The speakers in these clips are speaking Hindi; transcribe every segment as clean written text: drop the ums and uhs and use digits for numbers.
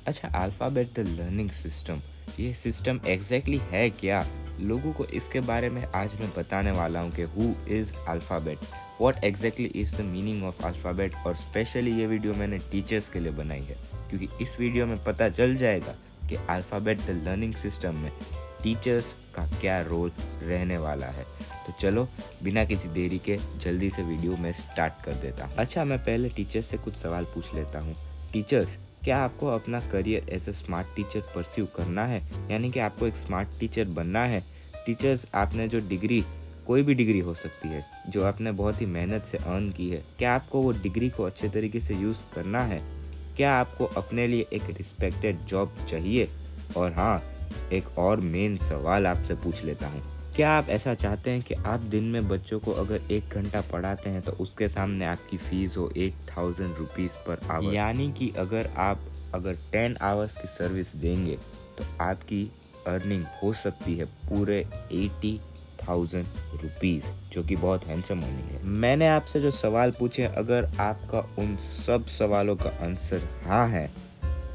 अच्छा, अल्फ़ाबेट द लर्निंग सिस्टम, ये सिस्टम एग्जैक्टली है क्या? लोगों को इसके बारे में आज मैं बताने वाला हूँ कि who is alphabet, what exactly is the meaning of alphabet. और स्पेशली ये वीडियो मैंने टीचर्स के लिए बनाई है, क्योंकि इस वीडियो में पता चल जाएगा कि अल्फ़ाबेट द लर्निंग सिस्टम में टीचर्स का क्या रोल रहने वाला है। तो चलो बिना किसी देरी के जल्दी से वीडियो में स्टार्ट कर देता हूँ। अच्छा, मैं पहले टीचर्स से कुछ सवाल पूछ लेता हूँ। टीचर्स, क्या आपको अपना career as a smart teacher pursue करना है, यानी कि आपको एक स्मार्ट टीचर बनना है? टीचर्स, आपने जो डिग्री, कोई भी डिग्री हो सकती है, जो आपने बहुत ही मेहनत से अर्न की है, क्या आपको वो डिग्री को अच्छे तरीके से यूज़ करना है? क्या आपको अपने लिए एक रिस्पेक्टेड जॉब चाहिए? और हाँ, एक और मेन सवाल आपसे पूछ लेता हूँ। क्या आप ऐसा चाहते हैं कि आप दिन में बच्चों को अगर 1 घंटा पढ़ाते हैं तो उसके सामने आपकी फ़ीस हो 8,000 रुपीज़ पर आवर, यानी कि अगर 10 आवर्स की सर्विस देंगे तो आपकी अर्निंग हो सकती है पूरे 80,000 रुपीज़, जो कि बहुत हैंडसम अर्निंग है। मैंने आपसे जो सवाल पूछे, अगर आपका उन सब सवालों का आंसर हाँ है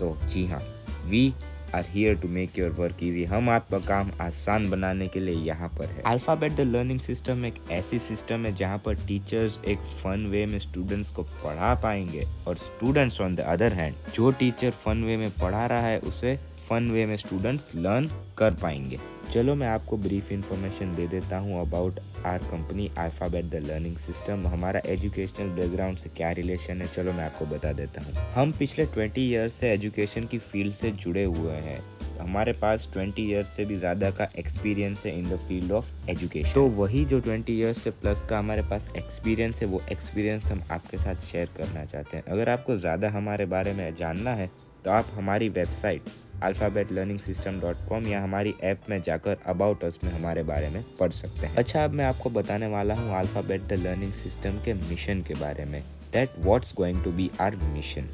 तो जी हाँ, we are here to make your work easy. हम आपका काम आसान बनाने के लिए यहाँ पर है। अल्फ़ाबेट द लर्निंग सिस्टम एक ऐसी सिस्टम है जहाँ पर टीचर्स एक फन वे में स्टूडेंट्स को पढ़ा पाएंगे, और students on the other hand, जो टीचर फन वे में पढ़ा रहा है उसे फन वे में स्टूडेंट्स लर्न कर पाएंगे। चलो मैं आपको ब्रीफ इंफॉर्मेशन दे देता हूँ about our company Alphabet the learning system. हमारा एजुकेशनल बैकग्राउंड से क्या रिलेशन है, चलो मैं आपको बता देता हूँ। हम पिछले 20 ईयर्स से एजुकेशन की फील्ड से जुड़े हुए हैं। हमारे पास 20 ईयर्स से भी ज़्यादा का एक्सपीरियंस है in the field of education. तो वही जो 20 ईयर्स से प्लस का हमारे पास एक्सपीरियंस है, वो एक्सपीरियंस हम आपके साथ शेयर करना चाहते हैं। अगर आपको ज़्यादा हमारे बारे में जानना है तो आप हमारी वेबसाइट alphabetlearningsystem.com या हमारी ऐप में जाकर अबाउट अस में हमारे बारे में पढ़ सकते हैं। अच्छा, अब मैं आपको बताने वाला हूँ अल्फ़ाबेट द लर्निंग सिस्टम के मिशन के बारे में। That what's going to be our mission,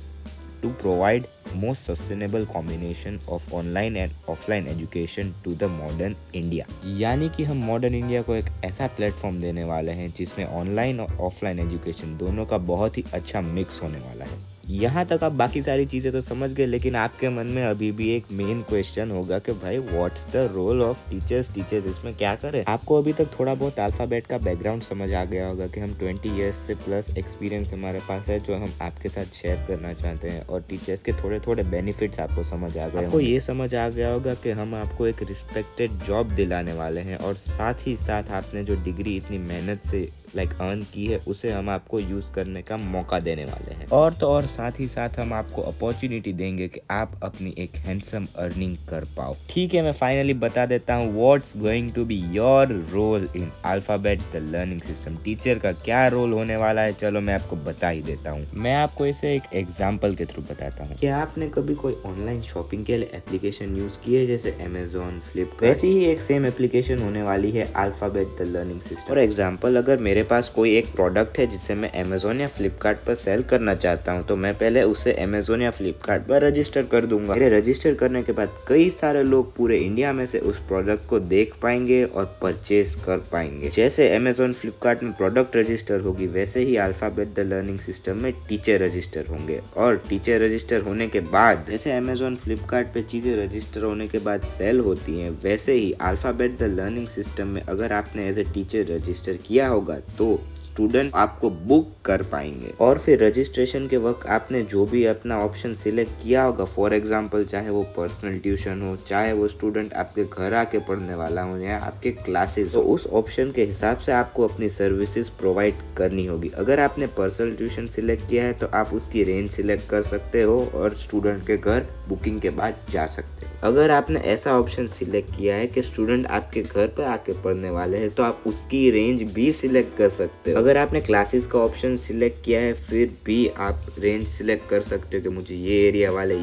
to provide most sustainable combination of online and offline education to the modern India। यानी कि हम मॉडर्न इंडिया को एक ऐसा प्लेटफॉर्म देने वाले हैं जिसमें ऑनलाइन और ऑफलाइन एजुकेशन दोनों का बहुत ही अच्छा मिक्स होने वाला है। यहाँ तक आप बाकी सारी चीज़ें तो समझ गए, लेकिन आपके मन में अभी भी एक मेन क्वेश्चन होगा कि भाई what's the role of teachers इसमें क्या करें। आपको अभी तक थोड़ा बहुत अल्फ़ाबेट का बैकग्राउंड समझ आ गया होगा कि हम 20 ईयर्स से प्लस एक्सपीरियंस हमारे पास है जो हम आपके साथ शेयर करना चाहते हैं, और टीचर्स के थोड़े थोड़े बेनिफिट्स आपको समझ आ गए। आपको ये समझ आ गया होगा कि हम आपको एक रिस्पेक्टेड जॉब दिलाने वाले हैं, और साथ ही साथ आपने जो डिग्री इतनी मेहनत से अर्न की है उसे हम आपको यूज करने का मौका देने वाले हैं। और तो और साथ ही साथ हम आपको अपॉर्चुनिटी देंगे कि आप अपनी एक हैंडसम अर्निंग कर पाओ। ठीक है, मैं फाइनली बता देता हूँ what's going to be your role in Alphabet the learning system. Teacher का क्या रोल होने वाला है, चलो मैं आपको बता ही देता हूँ। मैं आपको इसे एक एग्जाम्पल के थ्रू बताता हूँ। क्या आपने कभी कोई ऑनलाइन शॉपिंग के लिए एप्लीकेशन यूज की है, जैसे अमेजोन, फ्लिपकार्ट? वैसी ही एक सेम एप्लीकेशन होने वाली है alphabet the learning system. For example, अगर मेरे पास कोई एक प्रोडक्ट है जिसे मैं अमेजोन या फ्लिपकार्ट पर सेल करना चाहता हूं, तो मैं पहले उसे अमेजोन या फ्लिपकार्ट पर रजिस्टर कर दूंगा। मेरे रजिस्टर करने के बाद कई सारे लोग पूरे इंडिया में से उस प्रोडक्ट को देख पाएंगे और परचेज कर पाएंगे। जैसे अमेजोन फ्लिपकार्ट में प्रोडक्ट रजिस्टर होगी, वैसे ही अल्फ़ाबेट द लर्निंग सिस्टम में टीचर रजिस्टर होंगे। और टीचर रजिस्टर होने के बाद, जैसे अमेजोन फ्लिपकार्ट पे चीजें रजिस्टर होने के बाद सेल होती हैं, वैसे ही अल्फ़ाबेट द लर्निंग सिस्टम में अगर आपने एज ए टीचर रजिस्टर किया होगा तो स्टूडेंट आपको बुक कर पाएंगे। और फिर रजिस्ट्रेशन के वक्त आपने जो भी अपना ऑप्शन सिलेक्ट किया होगा, फॉर एग्जांपल चाहे वो पर्सनल ट्यूशन हो, चाहे वो स्टूडेंट आपके घर आके पढ़ने वाला हो, या आपके क्लासेस, तो उस ऑप्शन के हिसाब से आपको अपनी सर्विसेज प्रोवाइड करनी होगी। अगर आपने पर्सनल ट्यूशन सिलेक्ट किया है तो आप उसकी रेंज सिलेक्ट कर सकते हो और स्टूडेंट के घर बुकिंग के बाद जा सकते हो। अगर आपने ऐसा ऑप्शन सिलेक्ट किया है कि स्टूडेंट आपके घर पर आके पढ़ने वाले हैं, तो आप उसकी रेंज भी सिलेक्ट कर सकते हो। अगर आपने क्लासेस का ऑप्शन सिलेक्ट किया है, फिर भी आप रेंज सिलेक्ट कर सकते हो कि मुझे ये एरिया वाले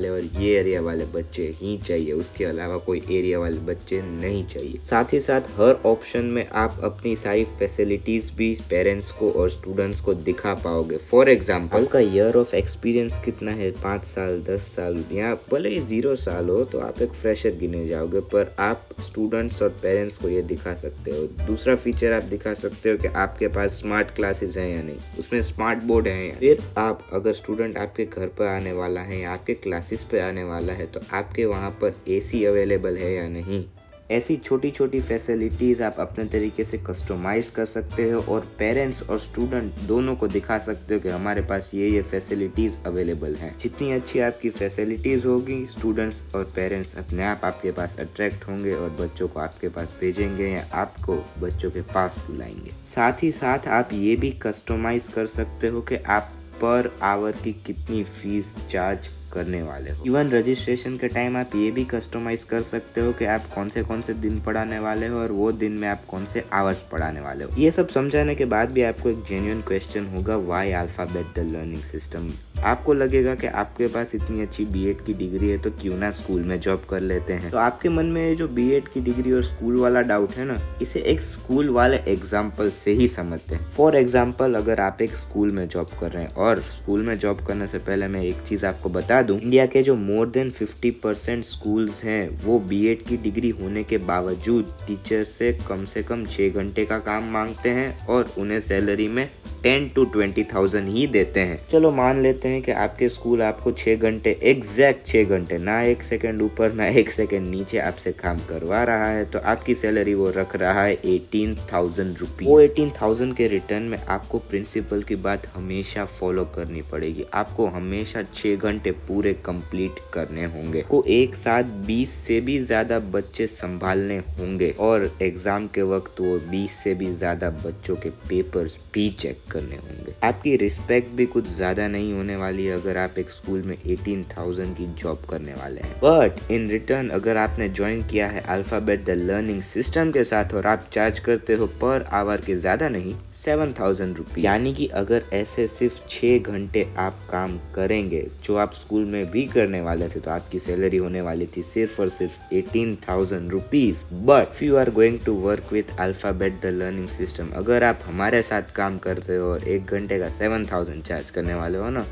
और ये एरिया वाले बच्चे ही चाहिए, उसके अलावा कोई एरिया वाले बच्चे नहीं चाहिए। साथ ही साथ हर ऑप्शन में आप अपनी सारी फैसिलिटीज भी पेरेंट्स को और स्टूडेंट्स को दिखा पाओगे। फॉर एग्जाम्पल, आपका ईयर ऑफ एक्सपीरियंस कितना है, 5 साल, 10 साल, या भले ही 0 साल हो तो आप एक फ्रेशर गिने जाओगे, पर आप स्टूडेंट्स और पेरेंट्स को ये दिखा सकते हो। दूसरा फीचर आप दिखा सकते हो कि आपके आपके पास स्मार्ट क्लासेस हैं या नहीं, उसमें स्मार्ट बोर्ड है या फिर आप अगर स्टूडेंट आपके घर पर आने वाला है या आपके क्लासेस पे आने वाला है तो आपके वहाँ पर एसी अवेलेबल है या नहीं। ऐसी छोटी छोटी फैसिलिटीज़ आप अपने तरीके से कस्टमाइज़ कर सकते हो और पेरेंट्स और स्टूडेंट दोनों को दिखा सकते हो कि हमारे पास ये फैसिलिटीज़ अवेलेबल हैं। जितनी अच्छी आपकी फैसिलिटीज़ होगी, स्टूडेंट्स और पेरेंट्स अपने आप आपके पास अट्रैक्ट होंगे और बच्चों को आपके पास भेजेंगे या आपको बच्चों के पास बुलाएंगे। साथ ही साथ आप ये भी कस्टमाइज़ कर सकते हो कि आप पर आवर की कितनी फीस चार्ज करने वाले हो। इवन रजिस्ट्रेशन के टाइम आप ये भी कस्टमाइज कर सकते हो कि आप कौन से दिन पढ़ाने वाले हो और वो दिन में आप कौन से आवर्स पढ़ाने वाले हो। ये सब समझाने के बाद भी आपको एक जेन्युइन क्वेश्चन होगा, why alphabet the learning system. आपको लगेगा कि आपके पास इतनी अच्छी बीएड की डिग्री है तो क्यों ना स्कूल में जॉब कर लेते हैं। तो आपके मन में जो बीएड की डिग्री और स्कूल वाला डाउट है ना, इसे एक स्कूल वाले एग्जाम्पल से ही समझते हैं। फॉर एग्जाम्पल, अगर आप एक स्कूल में जॉब कर रहे हैं और स्कूल में जॉब करने से पहले मैं एक चीज आपको बता दूं, इंडिया के जो मोर देन 50% स्कूल्स हैं वो बीएड की डिग्री होने के बावजूद टीचर से कम 6 घंटे का काम मांगते हैं और उन्हें सैलरी में 10 to 20,000 ही देते हैं। चलो मान लेते हैं कि आपके स्कूल आपको 6 घंटे, एग्जैक्ट 6 घंटे, ना 1 सेकंड ऊपर ना 1 सेकंड नीचे आपसे काम करवा रहा है, तो आपकी सैलरी वो रख रहा है 18,000 रुपीज। वो 18,000 के रिटर्न में आपको प्रिंसिपल की बात हमेशा फॉलो करनी पड़ेगी। आपको हमेशा 6 घंटे पूरे कंप्लीट करने होंगे। को एक साथ 20 से भी ज्यादा बच्चे संभालने होंगे और एग्जाम के वक्त वो 20 से भी ज्यादा बच्चों के पेपर्स भी चेक करने होंगे। आपकी रिस्पेक्ट भी कुछ ज्यादा नहीं होने वाली है अगर आप एक स्कूल में 18,000 की जॉब करने वाले हैं। बट इन रिटर्न अगर आपने ज्वाइन किया है अल्फाबेट द लर्निंग सिस्टम के साथ और आप चार्ज करते हो पर आवर के ज्यादा नहीं 7,000 रुपीज, यानी कि अगर ऐसे सिर्फ 6 घंटे आप काम करेंगे जो आप स्कूल में भी करने वाले थे तो आपकी सैलरी होने वाली थी सिर्फ और सिर्फ 18,000 rupees. But you are going to work with Alphabet the learning system, अगर आप हमारे साथ काम करते हो और 1 घंटे का 7,000 चार्ज करने वाले हो ना,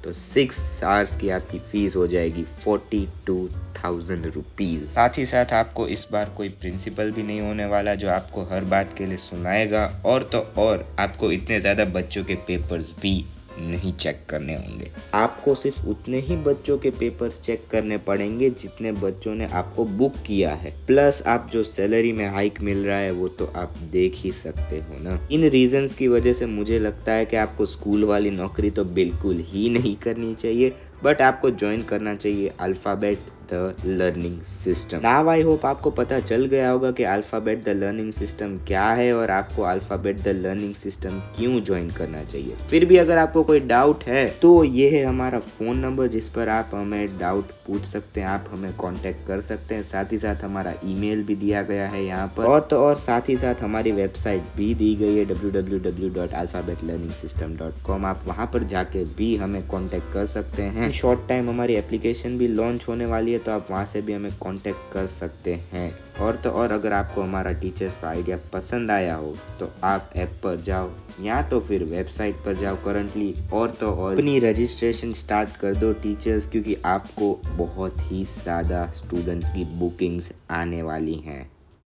तो 6 आवर्स की आपकी फीस हो जाएगी 42,000 रुपीज। साथ ही साथ आपको इस बार कोई प्रिंसिपल भी नहीं होने वाला जो आपको हर बात के लिए सुनाएगा, और तो और आपको इतने ज्यादा बच्चों के पेपर्स भी नहीं चेक करने होंगे। आपको सिर्फ उतने ही बच्चों के पेपर्स चेक करने पड़ेंगे जितने बच्चों ने आपको बुक किया है, प्लस आप जो सैलरी में हाइक मिल रहा है वो तो आप देख ही सकते हो ना। इन रीजंस की वजह से मुझे लगता है कि आपको स्कूल वाली नौकरी तो बिल्कुल ही नहीं करनी चाहिए, बट आपको ज्वाइन करना चाहिए alphabet the learning system. Now I hope आपको पता चल गया होगा कि अल्फाबेट द लर्निंग सिस्टम क्या है और आपको अल्फाबेट द लर्निंग सिस्टम क्यों ज्वाइन करना चाहिए। फिर भी अगर आपको कोई डाउट है तो ये है हमारा फोन नंबर जिस पर आप हमें डाउट पूछ सकते हैं, आप हमें कांटेक्ट कर सकते हैं। साथ ही साथ हमारा ईमेल भी दिया गया है यहाँ पर, और तो और साथ ही साथ हमारी वेबसाइट भी दी गई है www.alphabetlearningsystem.com। आप वहाँ पर जाके भी हमें कांटेक्ट कर सकते हैं। शॉर्ट टाइम हमारी एप्लीकेशन भी लॉन्च होने वाली है तो आप वहाँ से भी हमें कांटेक्ट कर सकते हैं। और तो और अगर आपको हमारा टीचर्स का आइडिया पसंद आया हो तो आप ऐप पर जाओ या तो फिर वेबसाइट पर जाओ करंटली, और तो और अपनी रजिस्ट्रेशन स्टार्ट कर दो टीचर्स, क्योंकि आपको बहुत ही ज़्यादा स्टूडेंट्स की बुकिंग्स आने वाली हैं।